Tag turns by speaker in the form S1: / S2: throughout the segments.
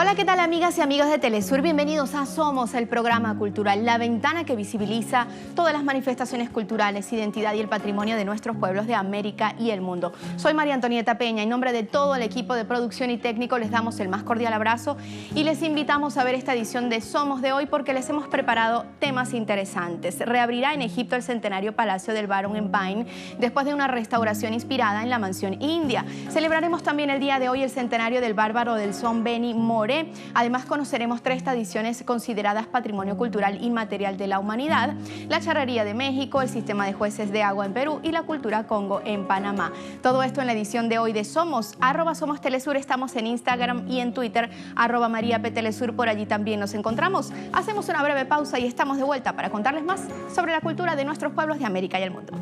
S1: Hola, ¿qué tal amigas y amigos de Telesur? Bienvenidos a Somos, el programa cultural, la ventana que visibiliza todas las manifestaciones culturales, identidad y el patrimonio de nuestros pueblos de América y el mundo. Soy María Antonieta Peña, en nombre de todo el equipo de producción y técnico les damos el más cordial abrazo y les invitamos a ver esta edición de Somos de hoy porque les hemos preparado temas interesantes. Reabrirá en Egipto el centenario Palacio del Barón en Pain después de una restauración inspirada en la mansión india. Celebraremos también el día de hoy el centenario del bárbaro del son Beni More. Además conoceremos 3 tradiciones consideradas Patrimonio Cultural Inmaterial de la Humanidad: la charrería de México, el sistema de jueces de agua en Perú y la cultura Congo en Panamá. Todo esto en la edición de hoy de Somos, @Somos Telesur. Estamos en Instagram y en Twitter, @MariaPTelesur. Por allí también nos encontramos. Hacemos una breve pausa y estamos de vuelta para contarles más sobre la cultura de nuestros pueblos de América y el mundo.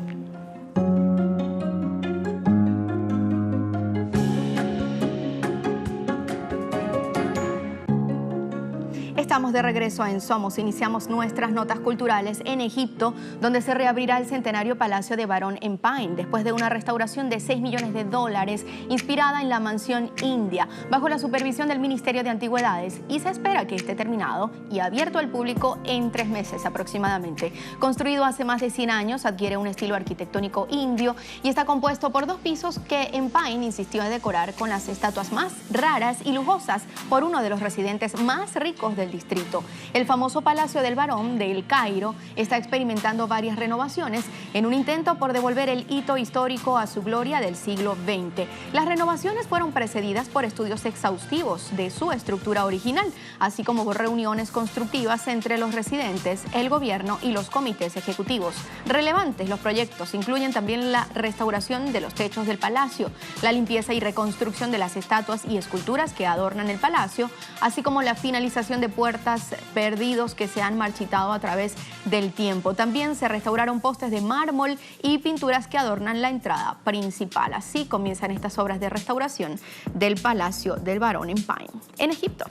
S1: Estamos de regreso en Somos. Iniciamos nuestras notas culturales en Egipto, donde se reabrirá el centenario Palacio de Barón en Pain, después de una restauración de $6 millones inspirada en la mansión india, bajo la supervisión del Ministerio de Antigüedades, y se espera que esté terminado y abierto al público en 3 meses aproximadamente. Construido hace más de 100 años, adquiere un estilo arquitectónico indio y está compuesto por 2 pisos que en Pain insistió en decorar con las estatuas más raras y lujosas por uno de los residentes más ricos del distrito. El famoso Palacio del Barón de El Cairo está experimentando varias renovaciones en un intento por devolver el hito histórico a su gloria del siglo XX. Las renovaciones fueron precedidas por estudios exhaustivos de su estructura original, así como por reuniones constructivas entre los residentes, el gobierno y los comités ejecutivos. Relevantes los proyectos incluyen también la restauración de los techos del palacio, la limpieza y reconstrucción de las estatuas y esculturas que adornan el palacio, así como la finalización de puertas perdidos que se han marchitado a través del tiempo. También se restauraron postes de mármol y pinturas que adornan la entrada principal. Así comienzan estas obras de restauración del Palacio del Barón en Pain, en Egipto.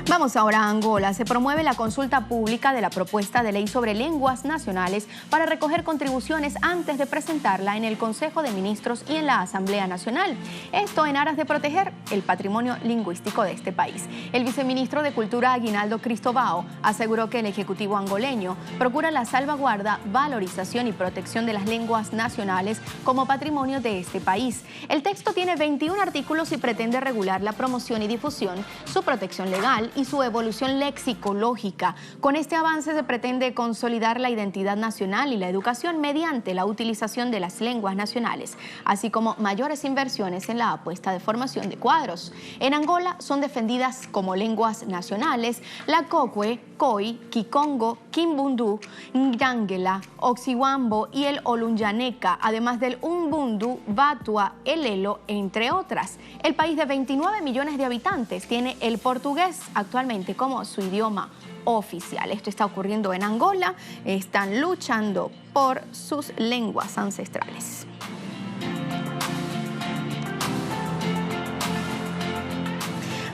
S1: Vamos ahora a Angola. Se promueve la consulta pública de la propuesta de ley sobre lenguas nacionales para recoger contribuciones antes de presentarla en el Consejo de Ministros y en la Asamblea Nacional. Esto en aras de proteger el patrimonio lingüístico de este país. El viceministro de Cultura, Aguinaldo Cristóvão, aseguró que el Ejecutivo angoleño procura la salvaguarda, valorización y protección de las lenguas nacionales como patrimonio de este país. El texto tiene 21 artículos y pretende regular la promoción y difusión, su protección legal y su evolución lexicológica. Con este avance se pretende consolidar la identidad nacional y la educación mediante la utilización de las lenguas nacionales, así como mayores inversiones en la apuesta de formación de cuadros. En Angola son defendidas como lenguas nacionales la Kokwe, Khoi, Kikongo, Kimbundu, Ngangela, Oxiwambo y el Olunyaneca, además del Umbundu, Batua, el Elo, entre otras. El país de 29 millones de habitantes tiene el portugués actualmente como su idioma oficial. Esto está ocurriendo en Angola. Están luchando por sus lenguas ancestrales.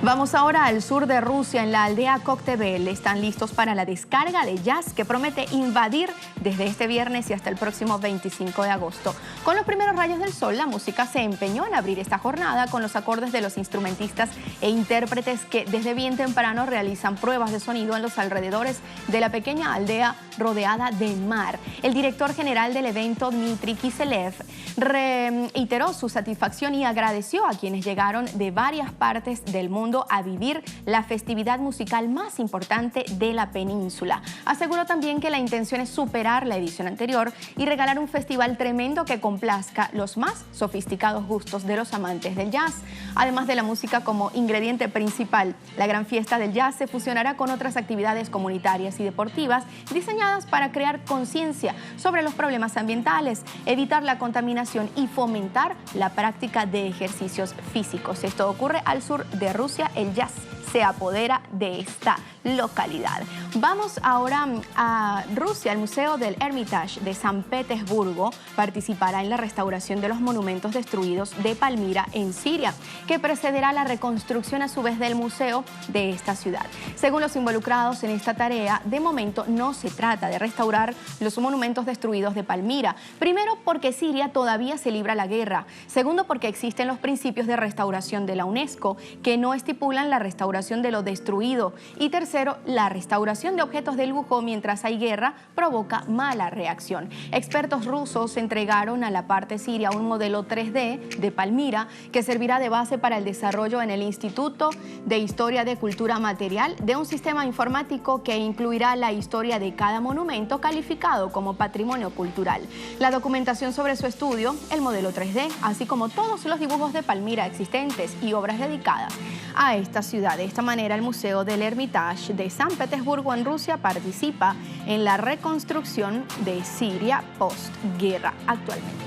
S1: Vamos ahora al sur de Rusia, en la aldea Koktebel. Están listos para la descarga de jazz que promete invadir desde este viernes y hasta el próximo 25 de agosto. Con los primeros rayos del sol, la música se empeñó en abrir esta jornada con los acordes de los instrumentistas e intérpretes que desde bien temprano realizan pruebas de sonido en los alrededores de la pequeña aldea rodeada de mar. El director general del evento, Dmitry Kiselev, reiteró su satisfacción y agradeció a quienes llegaron de varias partes del mundo a vivir la festividad musical más importante de la península. Aseguró también que la intención es superar la edición anterior y regalar un festival tremendo que complazca los más sofisticados gustos de los amantes del jazz. Además de la música como ingrediente principal, la gran fiesta del jazz se fusionará con otras actividades comunitarias y deportivas diseñadas para crear conciencia sobre los problemas ambientales, evitar la contaminación y fomentar la práctica de ejercicios físicos. Esto ocurre al sur de Rusia, el jazz se apodera de esta localidad. Vamos ahora a Rusia. El Museo del Hermitage de San Petersburgo participará en la restauración de los monumentos destruidos de Palmira en Siria, que precederá la reconstrucción a su vez del museo de esta ciudad. Según los involucrados en esta tarea, de momento no se trata de restaurar los monumentos destruidos de Palmira. Primero, porque Siria todavía se libra la guerra. Segundo, porque existen los principios de restauración de la UNESCO que no estipulan la restauración de lo destruido. Y tercero, la restauración de objetos de lujo mientras hay guerra provoca mala reacción. Expertos rusos entregaron a la parte siria un modelo 3D de Palmira que servirá de base para el desarrollo en el Instituto de Historia de Cultura Material de un sistema informático que incluirá la historia de cada monumento calificado como patrimonio cultural. La documentación sobre su estudio, el modelo 3D, así como todos los dibujos de Palmira existentes y obras dedicadas a esta ciudad. De esta manera, el Museo del Hermitage de San Petersburgo en Rusia participa en la reconstrucción de Siria postguerra actualmente.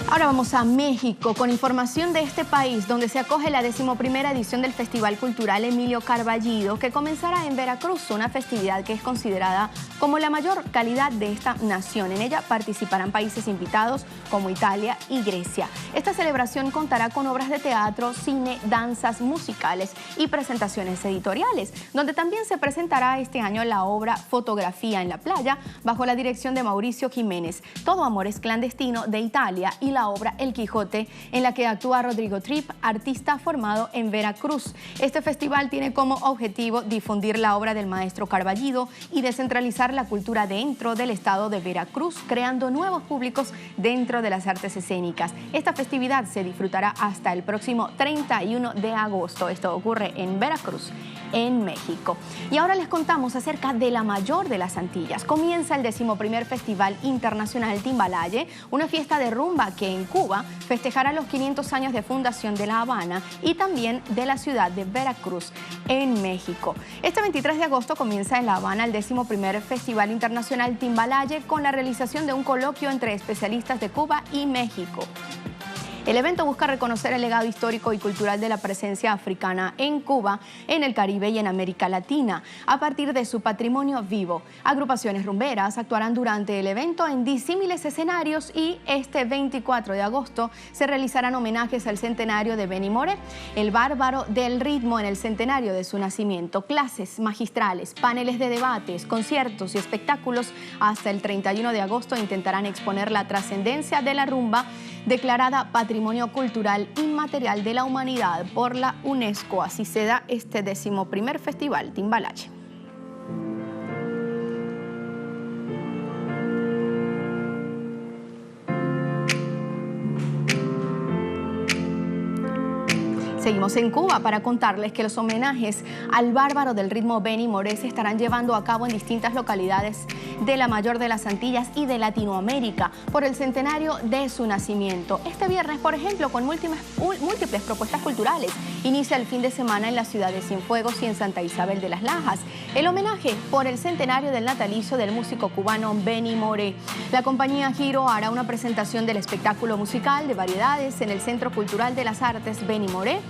S1: Ahora vamos a México con información de este país donde se acoge la 11ª edición del Festival Cultural Emilio Carballido, que comenzará en Veracruz, una festividad que es considerada como la mayor calidad de esta nación. En ella participarán países invitados como Italia y Grecia. Esta celebración contará con obras de teatro, cine, danzas, musicales y presentaciones editoriales, donde también se presentará este año la obra Fotografía en la playa, bajo la dirección de Mauricio Jiménez. Todo amor es clandestino de Italia y la obra El Quijote, en la que actúa Rodrigo Tripp, artista formado en Veracruz. Este festival tiene como objetivo difundir la obra del maestro Carballido y descentralizar la cultura dentro del estado de Veracruz, creando nuevos públicos dentro de las artes escénicas. Esta festividad se disfrutará hasta el próximo 31 de agosto. Esto ocurre en Veracruz, en México. Y ahora les contamos acerca de la mayor de las Antillas. Comienza el 11º Festival Internacional Timbalaye, una fiesta de rumba que en Cuba festejará los 500 años de fundación de La Habana y también de la ciudad de Veracruz, en México. Este 23 de agosto comienza en La Habana el 11º Festival Internacional Timbalaye con la realización de un coloquio entre especialistas de Cuba y México. El evento busca reconocer el legado histórico y cultural de la presencia africana en Cuba, en el Caribe y en América Latina, a partir de su patrimonio vivo. Agrupaciones rumberas actuarán durante el evento en disímiles escenarios y este 24 de agosto se realizarán homenajes al centenario de Benny Moré, el bárbaro del ritmo en el centenario de su nacimiento, clases magistrales, paneles de debates, conciertos y espectáculos. Hasta el 31 de agosto intentarán exponer la trascendencia de la rumba, declarada Patrimonio Cultural Inmaterial de la Humanidad por la UNESCO. Así se da este 11º Festival Timbalaye. Seguimos en Cuba para contarles que los homenajes al bárbaro del ritmo Benny Moré se estarán llevando a cabo en distintas localidades de la mayor de las Antillas y de Latinoamérica por el centenario de su nacimiento. Este viernes, por ejemplo, con múltiples propuestas culturales, inicia el fin de semana en la ciudad de Cienfuegos y en Santa Isabel de las Lajas el homenaje por el centenario del natalicio del músico cubano Benny Moré. La compañía Giro hará una presentación del espectáculo musical de variedades en el Centro Cultural de las Artes Benny Moré.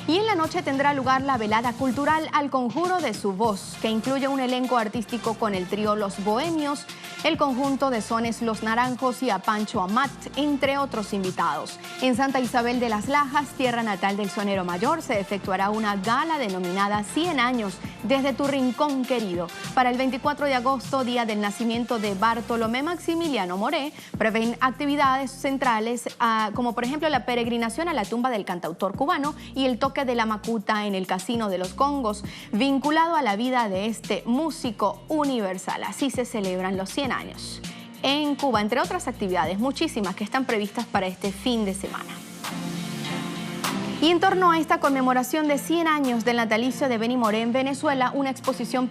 S1: Y en la noche tendrá lugar la velada cultural Al Conjuro de su Voz, que incluye un elenco artístico con el trío Los Bohemios, el conjunto de sones Los Naranjos y a Pancho Amat, entre otros invitados. En Santa Isabel de las Lajas, tierra natal del sonero mayor, se efectuará una gala denominada 100 años desde tu rincón querido. Para el 24 de agosto, día del nacimiento de Bartolomé Maximiliano Moré, prevén actividades centrales como por ejemplo la peregrinación a la tumba del cantautor cubano y el toque de la macuta en el Casino de los Congos, vinculado a la vida de este músico universal. Así se celebran los 100 años en Cuba, entre otras actividades, muchísimas que están previstas para este fin de semana. Y en torno a esta conmemoración de 100 años del natalicio de Benny Moré en Venezuela, una exposición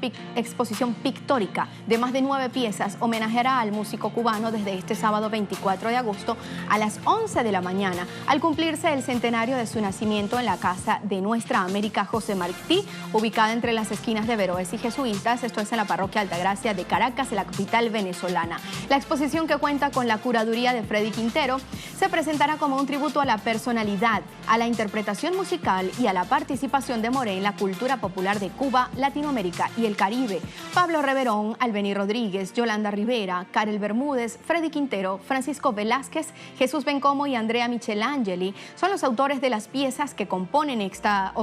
S1: pictórica de más de 9 piezas homenajeará al músico cubano desde este sábado 24 de agosto a las 11 de la mañana, al cumplirse el centenario de su nacimiento en la Casa de Nuestra América José Martí, ubicada entre las esquinas de Veroes y Jesuitas. Esto es en la parroquia Altagracia de Caracas, la capital venezolana. La exposición, que cuenta con la curaduría de Freddy Quintero, se presentará como un tributo a la personalidad, a la interpretación interpretación musical y a la participación de Moré en la cultura popular de Cuba, Latinoamérica y el Caribe. Pablo Reverón, Albeni Rodríguez, Yolanda Rivera, Karel Bermúdez, Freddy Quintero, Francisco Velázquez, Jesús Bencomo y Andrea Michelangeli son los autores de las piezas que componen esta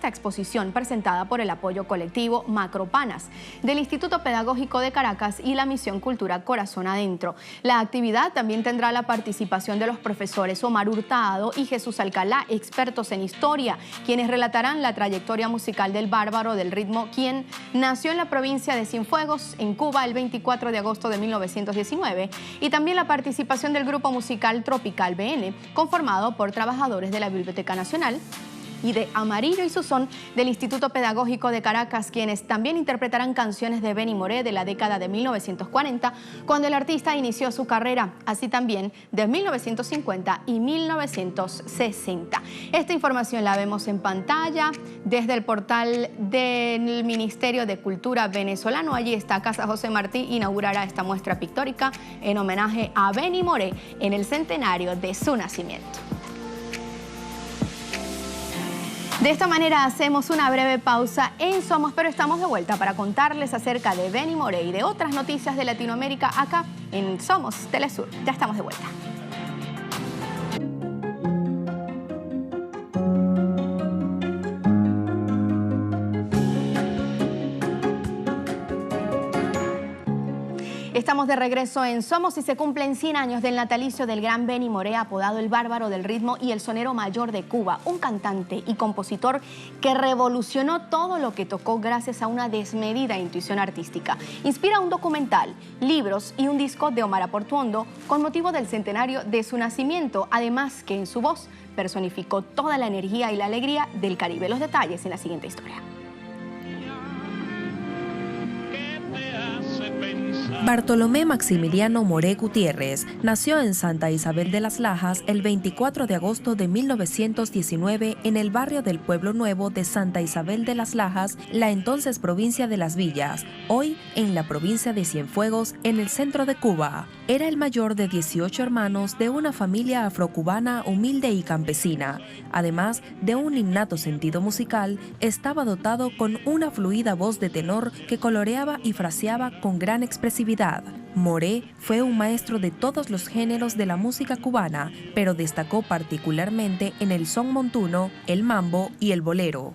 S1: exposición presentada por el apoyo colectivo Macropanas del Instituto Pedagógico de Caracas y la Misión Cultura Corazón Adentro. La actividad también tendrá la participación de los profesores Omar Hurtado y Jesús Alcalá, expertos en historia, quienes relatarán la trayectoria musical del Bárbaro del Ritmo, quien nació en la provincia de Cienfuegos, en Cuba, el 24 de agosto de 1919, y también la participación del grupo musical Tropical BN, conformado por trabajadores de la Biblioteca Nacional y de Amarillo y Susón del Instituto Pedagógico de Caracas, quienes también interpretarán canciones de Benny Moré de la década de 1940, cuando el artista inició su carrera, así también de 1950 y 1960. Esta información la vemos en pantalla desde el portal del Ministerio de Cultura venezolano. Allí está Casa José Martí, inaugurará esta muestra pictórica en homenaje a Benny Moré en el centenario de su nacimiento. De esta manera hacemos una breve pausa en Somos, pero estamos de vuelta para contarles acerca de Benny Moré y de otras noticias de Latinoamérica acá en Somos Telesur. Ya estamos de vuelta. Estamos de regreso en Somos y se cumplen 100 años del natalicio del gran Benny Moré, apodado el Bárbaro del Ritmo y el sonero mayor de Cuba, un cantante y compositor que revolucionó todo lo que tocó gracias a una desmedida intuición artística. Inspira un documental, libros y un disco de Omar Portuondo con motivo del centenario de su nacimiento, además que en su voz personificó toda la energía y la alegría del Caribe. Los detalles en la siguiente historia.
S2: Bartolomé Maximiliano Moré Gutiérrez nació en Santa Isabel de las Lajas el 24 de agosto de 1919 en el barrio del Pueblo Nuevo de Santa Isabel de las Lajas, la entonces provincia de Las Villas, hoy en la provincia de Cienfuegos, en el centro de Cuba. Era el mayor de 18 hermanos de una familia afrocubana humilde y campesina. Además de un innato sentido musical, estaba dotado con una fluida voz de tenor que coloreaba y fraseaba con gran expresividad. Moré fue un maestro de todos los géneros de la música cubana, pero destacó particularmente en el son montuno, el mambo y el bolero.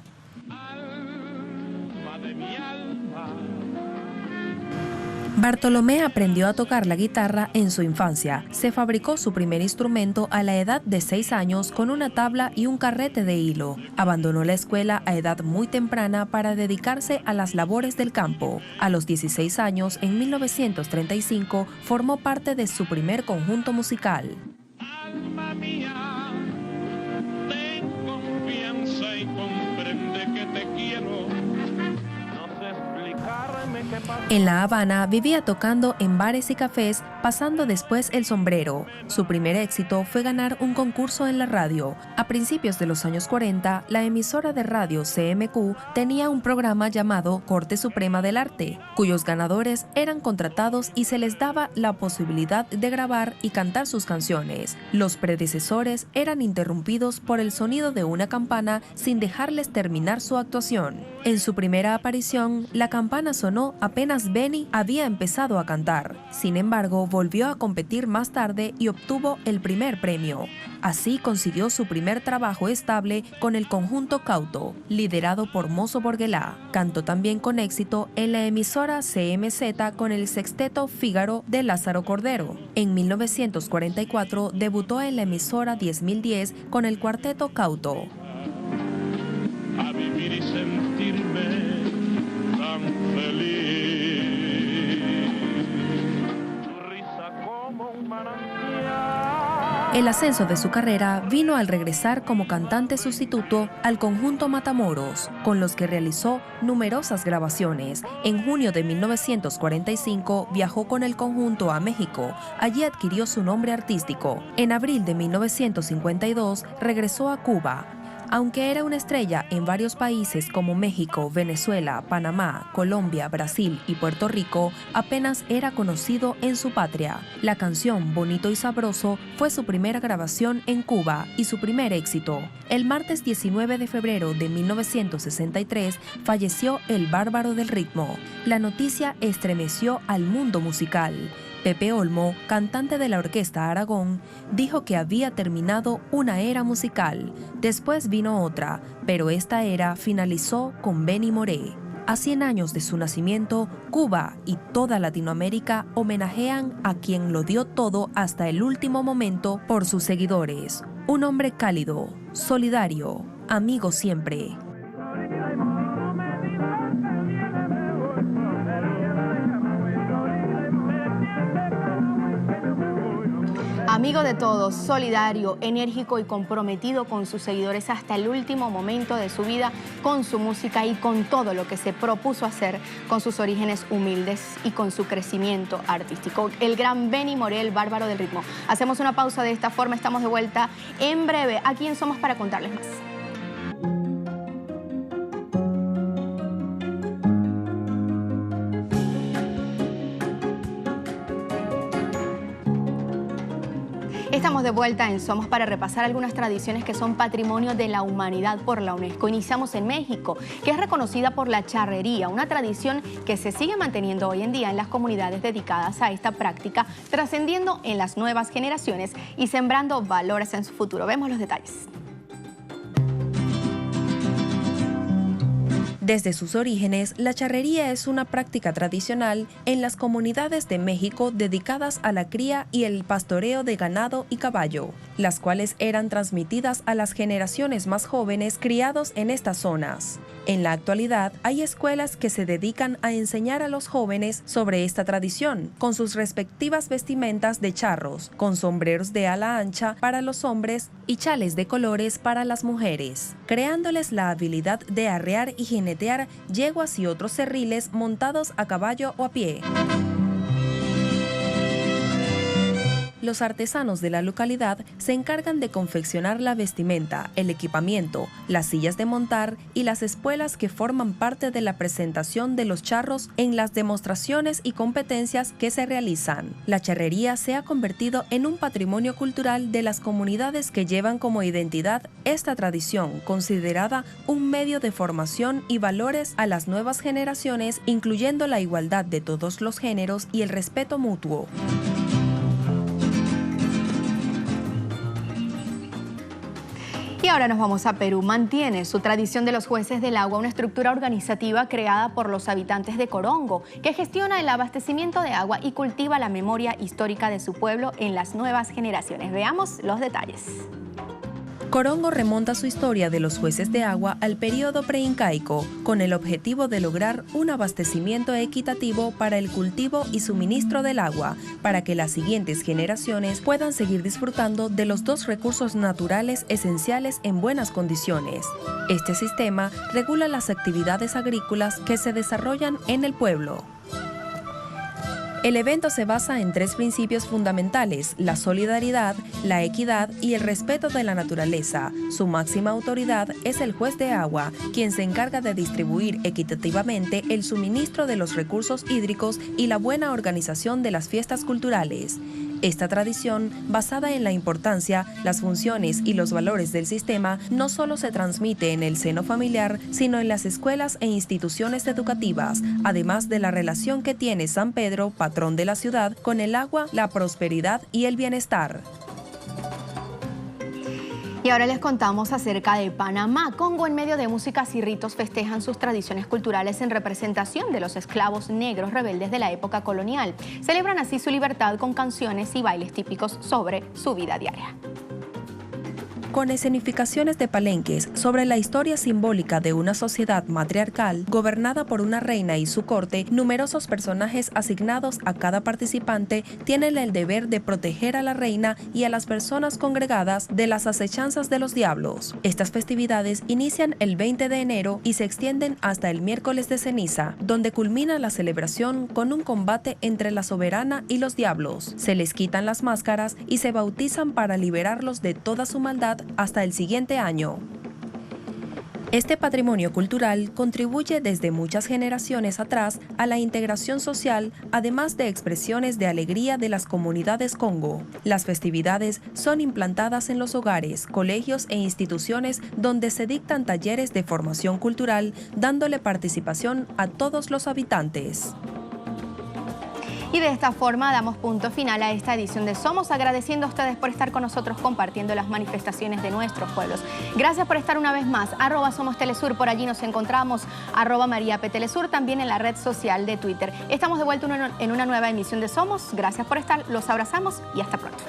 S2: Bartolomé aprendió a tocar la guitarra en su infancia. Se fabricó su primer instrumento a la edad de 6 años con una tabla y un carrete de hilo. Abandonó la escuela a edad muy temprana para dedicarse a las labores del campo. A los 16 años, en 1935, formó parte de su primer conjunto musical. Alma mía, ten confianza y comprende que te quiero. En La Habana vivía tocando en bares y cafés, pasando después el sombrero. Su primer éxito fue ganar un concurso en la radio. A principios de los años 40, la emisora de radio CMQ tenía un programa llamado Corte Suprema del Arte, cuyos ganadores eran contratados y se les daba la posibilidad de grabar y cantar sus canciones. Los predecesores eran interrumpidos por el sonido de una campana sin dejarles terminar su actuación. En su primera aparición, la campana sonó apenas Benny había empezado a cantar. Sin embargo, volvió a competir más tarde y obtuvo el primer premio. Así consiguió su primer trabajo estable con el conjunto Cauto, liderado por Mozo Borguelá. Cantó también con éxito en la emisora CMZ con el sexteto Fígaro de Lázaro Cordero. En 1944 debutó en la emisora 10.010 con el cuarteto Cauto. A vivir y sentirme tan feliz. Tu risa como un manantial. El ascenso de su carrera vino al regresar como cantante sustituto al conjunto Matamoros, con los que realizó numerosas grabaciones. En junio de 1945 viajó con el conjunto a México. Allí adquirió su nombre artístico. En abril de 1952 regresó a Cuba. Aunque era una estrella en varios países como México, Venezuela, Panamá, Colombia, Brasil y Puerto Rico, apenas era conocido en su patria. La canción Bonito y Sabroso fue su primera grabación en Cuba y su primer éxito. El martes 19 de febrero de 1963 falleció el Bárbaro del Ritmo. La noticia estremeció al mundo musical. Pepe Olmo, cantante de la Orquesta Aragón, dijo que había terminado una era musical. Después vino otra, pero esta era finalizó con Benny Moré. A 100 años de su nacimiento, Cuba y toda Latinoamérica homenajean a quien lo dio todo hasta el último momento por sus seguidores. Un hombre cálido, solidario, amigo siempre.
S1: Amigo de todos, solidario, enérgico y comprometido con sus seguidores hasta el último momento de su vida, con su música y con todo lo que se propuso hacer, con sus orígenes humildes y con su crecimiento artístico. El gran Benny Moré, el Bárbaro del Ritmo. Hacemos una pausa de esta forma, estamos de vuelta en breve aquí en Somos para contarles más. Estamos de vuelta en Somos para repasar algunas tradiciones que son patrimonio de la humanidad por la UNESCO. Iniciamos en México, que es reconocida por la charrería, una tradición que se sigue manteniendo hoy en día en las comunidades dedicadas a esta práctica, trascendiendo en las nuevas generaciones y sembrando valores en su futuro. Vemos los detalles.
S2: Desde sus orígenes, la charrería es una práctica tradicional en las comunidades de México dedicadas a la cría y el pastoreo de ganado y caballo, las cuales eran transmitidas a las generaciones más jóvenes criados en estas zonas. En la actualidad, hay escuelas que se dedican a enseñar a los jóvenes sobre esta tradición, con sus respectivas vestimentas de charros, con sombreros de ala ancha para los hombres y chales de colores para las mujeres, creándoles la habilidad de arrear y jinetear yeguas y otros cerriles montados a caballo o a pie. Los artesanos de la localidad se encargan de confeccionar la vestimenta, el equipamiento, las sillas de montar y las espuelas que forman parte de la presentación de los charros en las demostraciones y competencias que se realizan. La charrería se ha convertido en un patrimonio cultural de las comunidades que llevan como identidad esta tradición, considerada un medio de formación y valores a las nuevas generaciones, incluyendo la igualdad de todos los géneros y el respeto mutuo.
S1: Y ahora nos vamos a Perú. Mantiene su tradición de los jueces del agua, una estructura organizativa creada por los habitantes de Corongo, que gestiona el abastecimiento de agua y cultiva la memoria histórica de su pueblo en las nuevas generaciones. Veamos los detalles.
S2: Corongo remonta su historia de los jueces de agua al periodo preincaico, con el objetivo de lograr un abastecimiento equitativo para el cultivo y suministro del agua, para que las siguientes generaciones puedan seguir disfrutando de los dos recursos naturales esenciales en buenas condiciones. Este sistema regula las actividades agrícolas que se desarrollan en el pueblo. El evento se basa en 3 principios fundamentales: la solidaridad, la equidad y el respeto de la naturaleza. Su máxima autoridad es el juez de agua, quien se encarga de distribuir equitativamente el suministro de los recursos hídricos y la buena organización de las fiestas culturales. Esta tradición, basada en la importancia, las funciones y los valores del sistema, no solo se transmite en el seno familiar, sino en las escuelas e instituciones educativas, además de la relación que tiene San Pedro, patrón de la ciudad, con el agua, la prosperidad y el bienestar.
S1: Y ahora les contamos acerca de Panamá. Congo, en medio de músicas y ritos, festejan sus tradiciones culturales en representación de los esclavos negros rebeldes de la época colonial. Celebran así su libertad con canciones y bailes típicos sobre su vida diaria.
S2: Con escenificaciones de palenques sobre la historia simbólica de una sociedad matriarcal gobernada por una reina y su corte, numerosos personajes asignados a cada participante tienen el deber de proteger a la reina y a las personas congregadas de las acechanzas de los diablos. Estas festividades inician el 20 de enero y se extienden hasta el miércoles de ceniza, donde culmina la celebración con un combate entre la soberana y los diablos. Se les quitan las máscaras y se bautizan para liberarlos de toda su maldad hasta el siguiente año. Este patrimonio cultural contribuye desde muchas generaciones atrás a la integración social, además de expresiones de alegría de las comunidades Congo. Las festividades son implantadas en los hogares, colegios e instituciones donde se dictan talleres de formación cultural, dándole participación a todos los habitantes.
S1: Y de esta forma damos punto final a esta edición de Somos, agradeciendo a ustedes por estar con nosotros compartiendo las manifestaciones de nuestros pueblos. Gracias por estar una vez más. @SomosTelesur, por allí nos encontramos. @MariaPTelesur, también en la red social de Twitter. Estamos de vuelta en una nueva emisión de Somos. Gracias por estar, los abrazamos y hasta pronto.